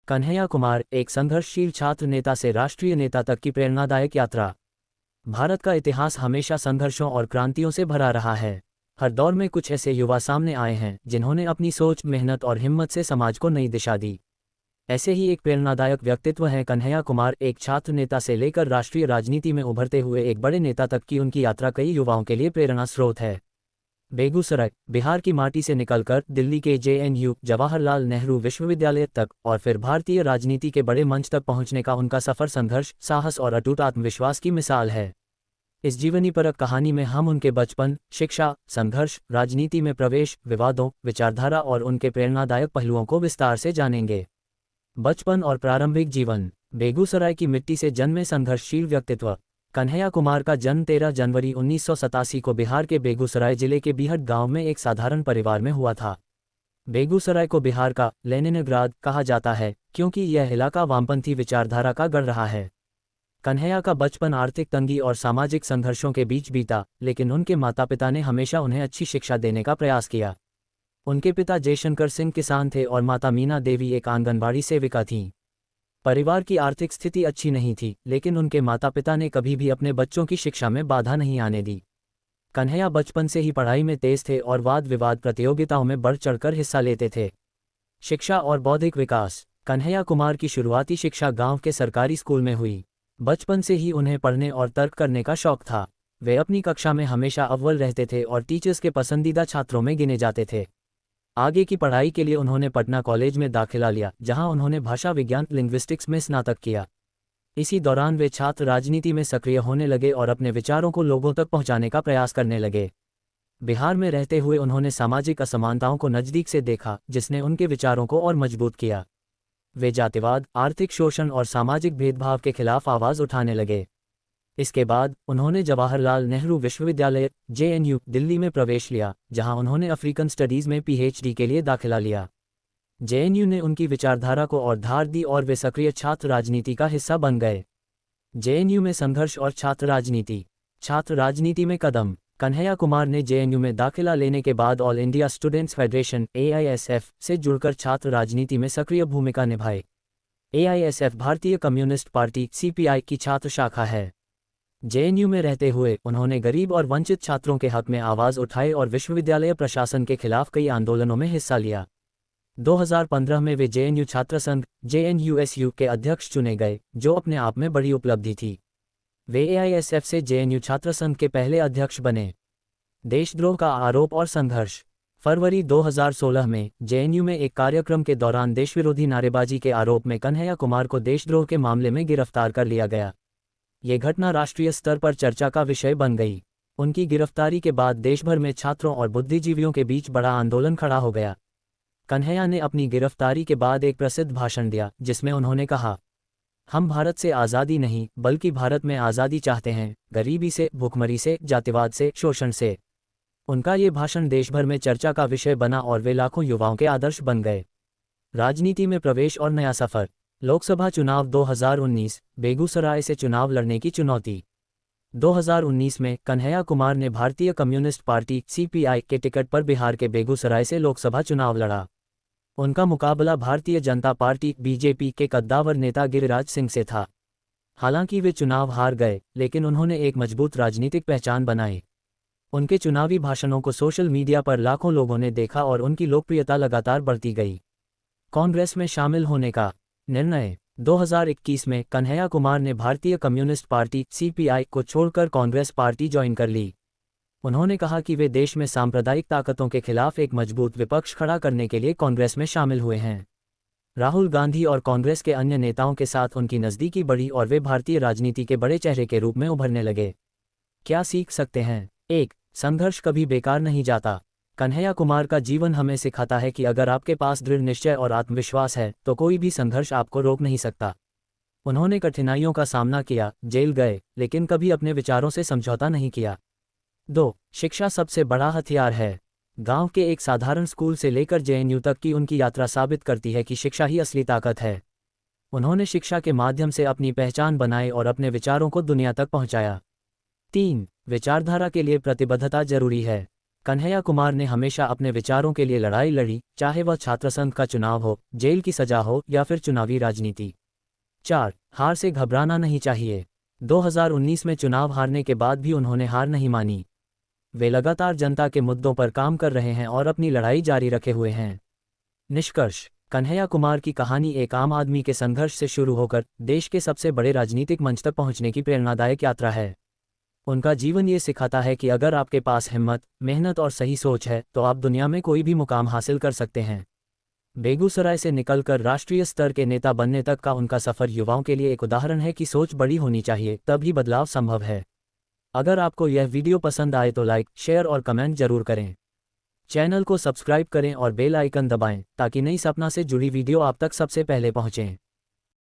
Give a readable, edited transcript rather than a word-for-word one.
कन्हैया कुमार, एक संघर्षशील छात्र नेता से राष्ट्रीय नेता तक की प्रेरणादायक यात्रा। भारत का इतिहास हमेशा संघर्षों और क्रांतियों से भरा रहा है। हर दौर में कुछ ऐसे युवा सामने आए हैं जिन्होंने अपनी सोच, मेहनत और हिम्मत से समाज को नई दिशा दी। ऐसे ही एक प्रेरणादायक व्यक्तित्व है कन्हैया कुमार। एक छात्र नेता से लेकर राष्ट्रीय राजनीति में उभरते हुए एक बड़े नेता तक की उनकी यात्रा कई युवाओं के लिए प्रेरणा स्रोत है। बेगूसराय, बिहार की माटी से निकलकर दिल्ली के जेएनयू, जवाहरलाल नेहरू विश्वविद्यालय तक और फिर भारतीय राजनीति के बड़े मंच तक पहुंचने का उनका सफर संघर्ष, साहस और अटूट आत्मविश्वास की मिसाल है। इस जीवनीपरक कहानी में हम उनके बचपन, शिक्षा, संघर्ष, राजनीति में प्रवेश, विवादों, विचारधारा और उनके प्रेरणादायक पहलुओं को विस्तार से जानेंगे। बचपन और प्रारंभिक जीवन। बेगूसराय की मिट्टी से जन्मे संघर्षशील व्यक्तित्व। कन्हैया कुमार का जन्म 13 जनवरी 1987 को बिहार के बेगूसराय जिले के बीहट गांव में एक साधारण परिवार में हुआ था। बेगूसराय को बिहार का लेनिनग्राद कहा जाता है क्योंकि यह इलाका वामपंथी विचारधारा का गढ़ रहा है। कन्हैया का बचपन आर्थिक तंगी और सामाजिक संघर्षों के बीच बीता, लेकिन उनके माता पिता ने हमेशा उन्हें अच्छी शिक्षा देने का प्रयास किया। उनके पिता जयशंकर सिंह किसान थे और माता मीना देवी एक आंगनबाड़ी सेविका थीं। परिवार की आर्थिक स्थिति अच्छी नहीं थी, लेकिन उनके माता पिता ने कभी भी अपने बच्चों की शिक्षा में बाधा नहीं आने दी। कन्हैया बचपन से ही पढ़ाई में तेज थे और वाद विवाद प्रतियोगिताओं में बढ़ चढ़कर हिस्सा लेते थे। शिक्षा और बौद्धिक विकास। कन्हैया कुमार की शुरुआती शिक्षा गांव के सरकारी स्कूल में हुई। बचपन से ही उन्हें पढ़ने और तर्क करने का शौक था। वे अपनी कक्षा में हमेशा अव्वल रहते थे और टीचर्स के पसंदीदा छात्रों में गिने जाते थे। आगे की पढ़ाई के लिए उन्होंने पटना कॉलेज में दाखिला लिया, जहां उन्होंने भाषा विज्ञान लिंग्विस्टिक्स में स्नातक किया। इसी दौरान वे छात्र राजनीति में सक्रिय होने लगे और अपने विचारों को लोगों तक पहुंचाने का प्रयास करने लगे। बिहार में रहते हुए उन्होंने सामाजिक असमानताओं को नज़दीक से देखा, जिसने उनके विचारों को और मजबूत किया। वे जातिवाद, आर्थिक शोषण और सामाजिक भेदभाव के खिलाफ आवाज़ उठाने लगे। इसके बाद उन्होंने जवाहरलाल नेहरू विश्वविद्यालय जेएनयू दिल्ली में प्रवेश लिया, जहां उन्होंने अफ्रीकन स्टडीज़ में पीएचडी के लिए दाखिला लिया। जेएनयू ने उनकी विचारधारा को और धार दी और वे सक्रिय छात्र राजनीति का हिस्सा बन गए। जेएनयू में संघर्ष और छात्र राजनीति। छात्र राजनीति में कदम। कन्हैया कुमार ने जेएनयू में दाखिला लेने के बाद all India students federation AISF से जुड़कर छात्र राजनीति में सक्रिय भूमिका निभाई। AISF भारतीय कम्युनिस्ट पार्टी CPI की छात्र शाखा है। जेएनयू में रहते हुए उन्होंने गरीब और वंचित छात्रों के हक में आवाज़ उठाई और विश्वविद्यालय प्रशासन के खिलाफ कई आंदोलनों में हिस्सा लिया। 2015 में वे जेएनयू छात्र संघ JNUSU के अध्यक्ष चुने गए, जो अपने आप में बड़ी उपलब्धि थी। वे AISF से जेएनयू छात्र संघ के पहले अध्यक्ष बने। देशद्रोह का आरोप और संघर्ष। फरवरी 2016 में जेएनयू में एक कार्यक्रम के दौरान देशविरोधी नारेबाजी के आरोप में कन्हैया कुमार को देशद्रोह के मामले में गिरफ्तार कर लिया गया। ये घटना राष्ट्रीय स्तर पर चर्चा का विषय बन गई। उनकी गिरफ्तारी के बाद देशभर में छात्रों और बुद्धिजीवियों के बीच बड़ा आंदोलन खड़ा हो गया। कन्हैया ने अपनी गिरफ्तारी के बाद एक प्रसिद्ध भाषण दिया, जिसमें उन्होंने कहा, हम भारत से आज़ादी नहीं बल्कि भारत में आज़ादी चाहते हैं, गरीबी से, भुखमरी से, जातिवाद से, शोषण से। उनका ये भाषण देशभर में चर्चा का विषय बना और वे लाखों युवाओं के आदर्श बन गए। राजनीति में प्रवेश और नया सफर। लोकसभा चुनाव 2019, बेगूसराय से चुनाव लड़ने की चुनौती। 2019 में कन्हैया कुमार ने भारतीय कम्युनिस्ट पार्टी CPI के टिकट पर बिहार के बेगूसराय से लोकसभा चुनाव लड़ा। उनका मुकाबला भारतीय जनता पार्टी BJP के कद्दावर नेता गिरिराज सिंह से था। हालांकि वे चुनाव हार गए, लेकिन उन्होंने एक मजबूत राजनीतिक पहचान बनाई। उनके चुनावी भाषणों को सोशल मीडिया पर लाखों लोगों ने देखा और उनकी लोकप्रियता लगातार बढ़ती गई। कांग्रेस में शामिल होने का निर्णय। 2021 में कन्हैया कुमार ने भारतीय कम्युनिस्ट पार्टी CPI को छोड़कर कांग्रेस पार्टी ज्वाइन कर ली। उन्होंने कहा कि वे देश में सांप्रदायिक ताकतों के खिलाफ एक मजबूत विपक्ष खड़ा करने के लिए कांग्रेस में शामिल हुए हैं। राहुल गांधी और कांग्रेस के अन्य नेताओं के साथ उनकी नज़दीकी बढ़ी और वे भारतीय राजनीति के बड़े चेहरे के रूप में उभरने लगे। क्या सीख सकते हैं? 1. संघर्ष कभी बेकार नहीं जाता। कन्हैया कुमार का जीवन हमें सिखाता है कि अगर आपके पास दृढ़ निश्चय और आत्मविश्वास है, तो कोई भी संघर्ष आपको रोक नहीं सकता। उन्होंने कठिनाइयों का सामना किया, जेल गए, लेकिन कभी अपने विचारों से समझौता नहीं किया। 2. शिक्षा सबसे बड़ा हथियार है। गांव के एक साधारण स्कूल से लेकर जेएनयू तक की उनकी यात्रा साबित करती है कि शिक्षा ही असली ताकत है। उन्होंने शिक्षा के माध्यम से अपनी पहचान बनाई और अपने विचारों को दुनिया तक पहुंचाया। 3. विचारधारा के लिए प्रतिबद्धता जरूरी है। कन्हैया कुमार ने हमेशा अपने विचारों के लिए लड़ाई लड़ी, चाहे वह छात्र संघ का चुनाव हो, जेल की सजा हो या फिर चुनावी राजनीति। 4. हार से घबराना नहीं चाहिए। 2019 में चुनाव हारने के बाद भी उन्होंने हार नहीं मानी। वे लगातार जनता के मुद्दों पर काम कर रहे हैं और अपनी लड़ाई जारी रखे हुए हैं। निष्कर्ष: कन्हैया कुमार की कहानी एक आम आदमी के संघर्ष से शुरू होकर देश के सबसे बड़े राजनीतिक मंच तक पहुंचने की प्रेरणादायक यात्रा है। उनका जीवन ये सिखाता है कि अगर आपके पास हिम्मत, मेहनत और सही सोच है तो आप दुनिया में कोई भी मुकाम हासिल कर सकते हैं। बेगूसराय से निकलकर राष्ट्रीय स्तर के नेता बनने तक का उनका सफर युवाओं के लिए एक उदाहरण है कि सोच बड़ी होनी चाहिए, तभी बदलाव संभव है। अगर आपको यह वीडियो पसंद आए तो लाइक, शेयर और कमेंट जरूर करें। चैनल को सब्सक्राइब करें और बेल आइकन दबाएं ताकि नई सपना से जुड़ी वीडियो आप तक सबसे पहले पहुंचें।